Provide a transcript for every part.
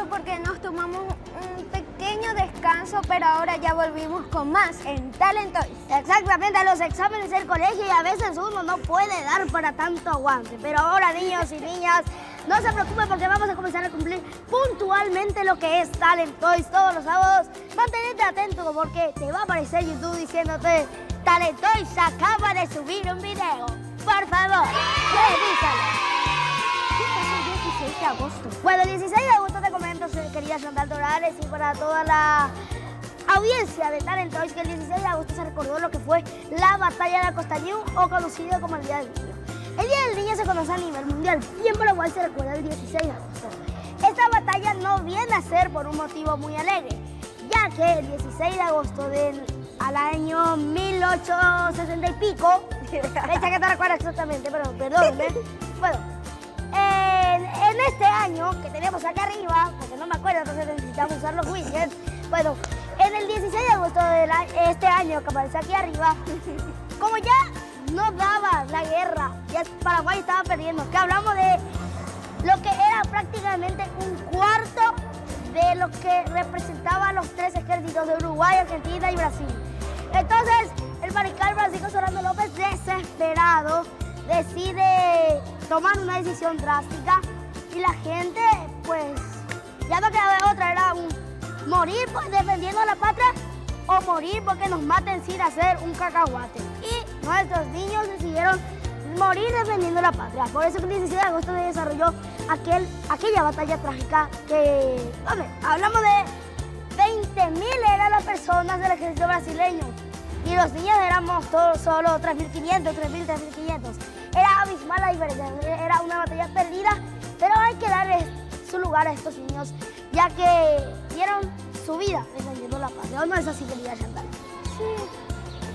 Porque nos tomamos un pequeño descanso, pero ahora ya volvimos con más en Talent Toys. Exactamente, los exámenes del colegio y a veces uno no puede dar para tanto aguante. Pero ahora, niños y niñas, no se preocupen porque vamos a comenzar a cumplir puntualmente lo que es Talent Toys todos los sábados. Mantenete atento porque te va a aparecer YouTube diciéndote Talent Toys acaba de subir un video. Por favor, revísalo. De agosto. Bueno, el 16 de agosto te comento, querida Chantal Torales, y para toda la audiencia de Talent Toys, que el 16 de agosto se recordó lo que fue la batalla de Costañú, o conocido como el Día del Niño. El Día del Niño se conoce a nivel mundial y en Paraguay se recuerda el 16 de agosto. Esta batalla no viene a ser por un motivo muy alegre, ya que el 16 de agosto al año 1860 y pico, fecha que no recuerdo exactamente, pero perdónenme, bueno, en este año que tenemos acá arriba, porque no me acuerdo, entonces necesitamos usar los widgets. Bueno, en el 16 de agosto de este año que aparece aquí arriba, como ya no daba la guerra, ya Paraguay estaba perdiendo, que hablamos de lo que era prácticamente un cuarto de lo que representaban los tres ejércitos de Uruguay, Argentina y Brasil. Entonces, el mariscal Francisco Solano López, desesperado, decide tomar una decisión drástica y la gente, pues, ya no quedaba de otra, era morir pues, defendiendo a la patria o morir porque nos maten sin hacer un cacahuate. Y nuestros niños decidieron morir defendiendo la patria. Por eso el 16 de agosto se desarrolló aquella batalla trágica que, hombre, hablamos de 20.000 eran las personas del ejército brasileño y los niños éramos todos solo 3.500, 3.500. Era abismal la diferencia, era una batalla perdida, pero hay que darle su lugar a estos niños, ya que dieron su vida defendiendo la patria. ¿O no es así, querida Chantal? Sí.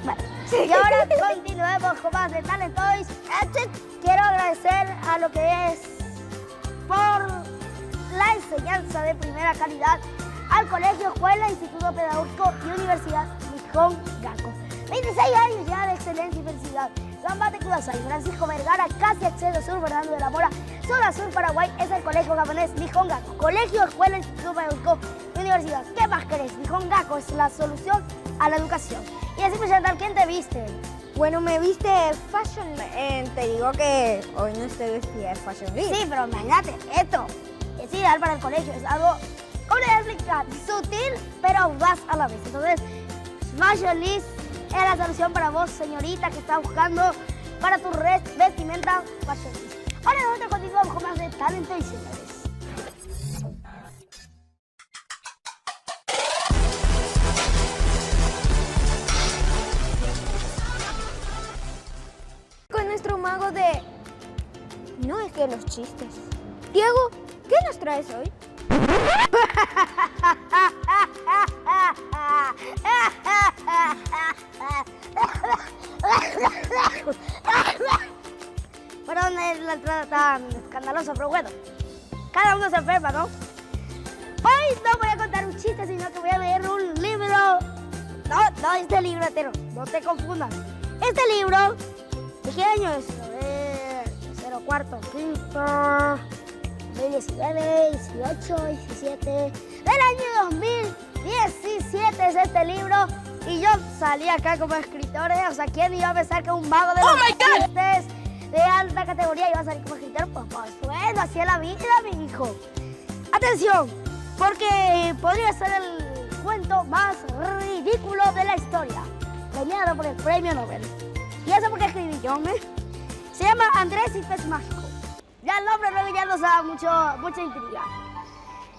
Bueno, sí. Y ahora continuemos con más de Talent Toys. Quiero agradecer a lo que es por la enseñanza de primera calidad al Colegio, Escuela, Instituto Pedagógico y Universidad Mijón Gaco. 26 años ya de excelencia y felicidad. Gambate Kudasai, Francisco Vergara, casi acceso sur, Fernando de la Mora, zona sur Paraguay, es el Colegio Japonés Mijón Gaco. Colegio, Escuela, Instituto Pedagógico y Universidad. ¿Qué más querés? Mijón Gaco es la solución a la educación. Y así, Chantal, ¿quién te viste? Bueno, me viste Fashion. Te digo que hoy no estoy vestida de Fashion Week. Sí, pero imagínate, esto es ideal para el colegio. Es algo, ¿cómo le voy a explicar? Sutil, pero audaz a la vez. Entonces, Fashion List es la solución para vos, señorita, que está buscando para tu vestimenta Fashion List. Ahora nosotros continuamos con más de Talent Toys, señores. Con nuestro mago de... No es que los chistes. Diego, ¿Qué nos traes hoy? Perdón, la entrada tan escandalosa, pero bueno, cada uno se enferma, ¿no? Hoy no voy a contar un chiste, sino que voy a leer un libro. No, este libro entero, no te confundas. Este libro, ¿de qué año es? A ver, tercero, cuarto, quinto, 2019, 18, 17, del año 2017 es este libro. Y yo salí acá como escritor, o sea, ¿quién iba a pensar que un mago de los chistes de alta categoría iba a salir como escritor? Pues bueno, así es la vida, mi hijo. Atención, porque podría ser el cuento más ridículo de la historia, premiado por el premio Nobel. ¿Y eso por qué escribí yo, Se llama Andrés y Pez Mágico. Ya el nombre luego ya nos da mucha intriga.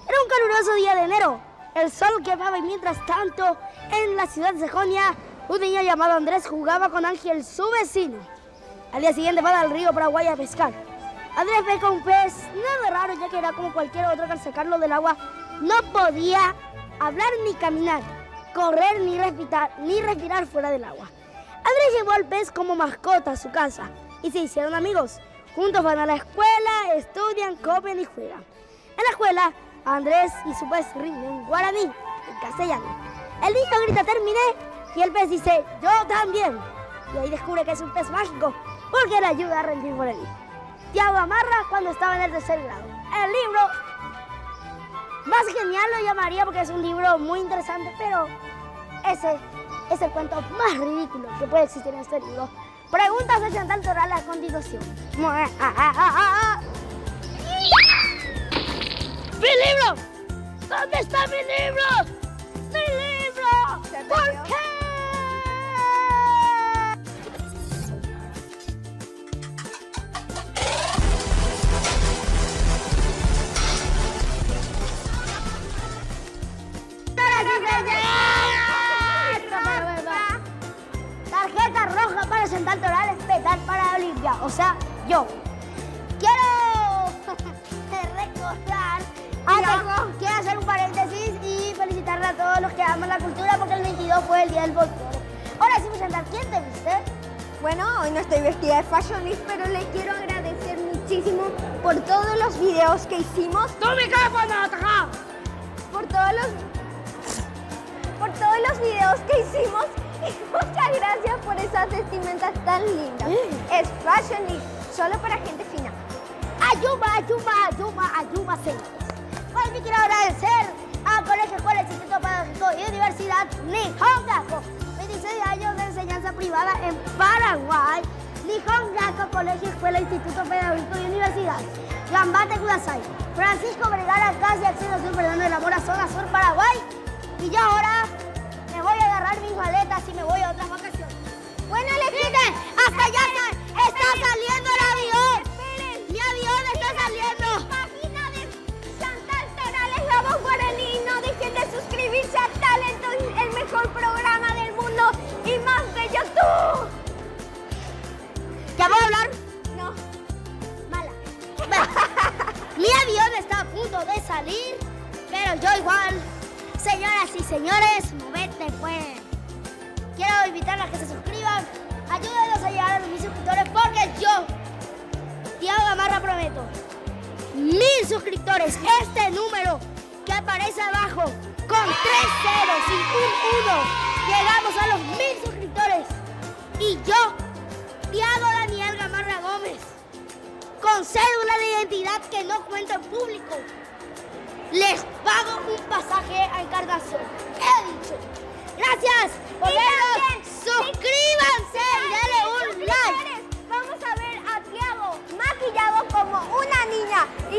Era un caluroso día de enero. El sol quemaba y mientras tanto, en la ciudad de Jonia, un niño llamado Andrés jugaba con Ángel, su vecino. Al día siguiente van al río Paraguay a pescar. Andrés pesca un pez, nada raro ya que era como cualquier otro que al sacarlo del agua no podía hablar ni caminar, correr ni respirar fuera del agua. Andrés llevó al pez como mascota a su casa y se hicieron amigos. Juntos van a la escuela, estudian, comen y juegan. En la escuela, Andrés y su pez rinden guaraní, en castellano. El niño grita "terminé" y el pez dice "yo también". Y ahí descubre que es un pez mágico porque le ayuda a rendir guaraní. Tiago Amarra cuando estaba en el tercer grado. El libro más genial lo llamaría porque es un libro muy interesante, pero ese es el cuento más ridículo que puede existir en este libro. Preguntas de Chantal Toral a continuación. ¡Mi libro! ¿Dónde está mi libro? ¡Mi libro! ¿Por qué? Tarjeta roja para Chantal Toral, espetar para Olimpia. O sea, yo. Quiero recordar. Quiero hacer un paréntesis y felicitarle a todos los que aman la cultura porque el 22 fue el día del folclore. Ahora sí, Chantal, ¿quién te viste? Bueno, hoy no estoy vestida de fashionista, pero le quiero agradecer muchísimo por todos los videos que hicimos. ¡Tu micrófono, ataja! Por todos los videos que hicimos y muchas gracias por esas vestimentas tan lindas. Es fashionista, solo para gente fina. Ayuba, señores. Hoy me quiero agradecer a Colegio Escuela, Instituto Pedagógico y Universidad Nihon Gaku. 26 años de enseñanza privada en Paraguay. Nihon Gaku, Colegio Escuela, Instituto Pedagógico y Universidad. Gambate Kudasai. Francisco Vergara, casi Acceso Sur, Fernando de la Mora, zona sur Paraguay. Y yo ahora me voy a agarrar mis maletas y me voy a otras vacaciones. Bueno, hasta allá está saliendo el avión. Esperen. Mi avión está saliendo. Página de Chantal Torales, la voz guaraní. No dejen de suscribirse a Talento, el mejor programa del mundo y más de YouTube. ¿Ya puedo hablar? No. Mala. Mi avión está a punto de salir, pero yo igual. Señoras y señores, movete pues. Quiero invitarlos a que se suscriban. Ayúdenos a llegar a los 1000 suscriptores porque yo, Tiago Gamarra, prometo 1000 suscriptores. Este número que aparece abajo con 3 ceros y un 1. Llegamos a los 1000 suscriptores. Y yo, Tiago Daniel Gamarra Gómez, con cédula de identidad que no cuento en público, les pago un pasaje a Encarnación. He dicho. Gracias por vernos. Suscríbanse y denle un like. Vamos a ver a Tiago maquillado como una niña. Y